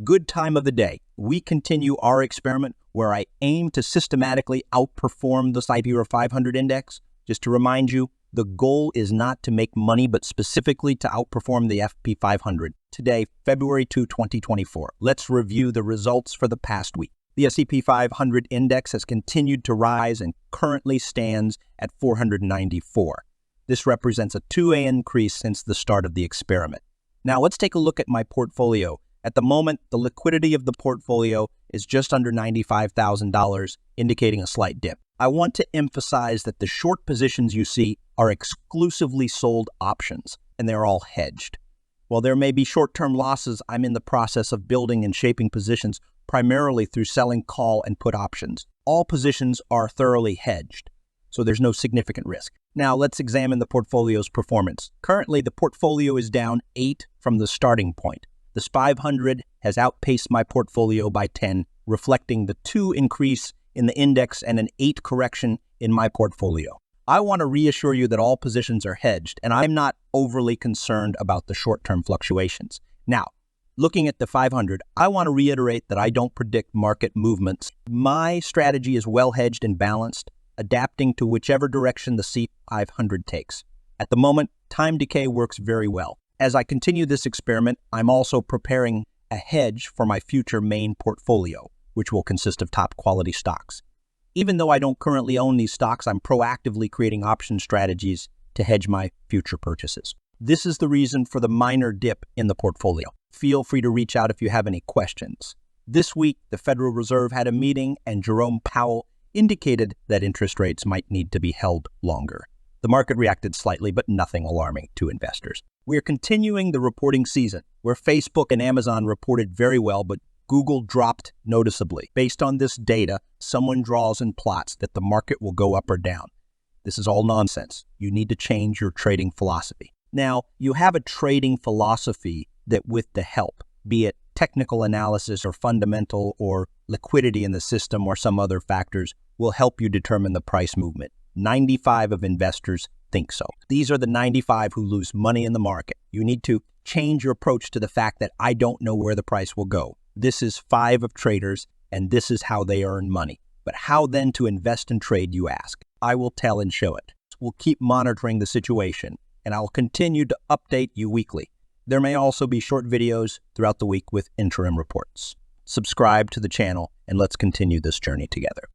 Good time of the day. We continue our experiment where I aim to systematically outperform the SP500 index. Just to remind you, the goal is not to make money, but specifically to outperform the SP500. Today, February 2, 2024. Let's review the results for the past week. The SP500 index has continued to rise and currently stands at 494. This represents a 2A increase since the start of the experiment. Now let's take a look at my portfolio. At the moment, the liquidity of the portfolio is just under $95,000, indicating a slight dip. I want to emphasize that the short positions you see are exclusively sold options, and they're all hedged. While there may be short-term losses, I'm in the process of building and shaping positions primarily through selling call and put options. All positions are thoroughly hedged, so there's no significant risk. Now let's examine the portfolio's performance. Currently, the portfolio is down 8 from the starting point. The SP500 has outpaced my portfolio by 10, reflecting the 2 increase in the index and an 8 correction in my portfolio. I want to reassure you that all positions are hedged, and I'm not overly concerned about the short-term fluctuations. Now, looking at the 500, I want to reiterate that I don't predict market movements. My strategy is well hedged and balanced, adapting to whichever direction the SP500 takes. At the moment, time decay works very well. As I continue this experiment, I'm also preparing a hedge for my future main portfolio, which will consist of top-quality stocks. Even though I don't currently own these stocks, I'm proactively creating option strategies to hedge my future purchases. This is the reason for the minor dip in the portfolio. Feel free to reach out if you have any questions. This week, the Federal Reserve had a meeting, and Jerome Powell indicated that interest rates might need to be held longer. The market reacted slightly, but nothing alarming to investors. We're continuing the reporting season, where Facebook and Amazon reported very well, but Google dropped noticeably. Based on this data, someone draws and plots that the market will go up or down. This is all nonsense. You need to change your trading philosophy. Now, you have a trading philosophy that with the help, be it technical analysis or fundamental or liquidity in the system or some other factors, will help you determine the price movement. 95 of investors think so. These are the 95 who lose money in the market. You need to change your approach to the fact that I don't know where the price will go. This is 5 of traders, and this is how they earn money. But how then to invest and trade, you ask? I will tell and show it. We'll keep monitoring the situation, and I'll continue to update you weekly. There may also be short videos throughout the week with interim reports. Subscribe to the channel, and let's continue this journey together.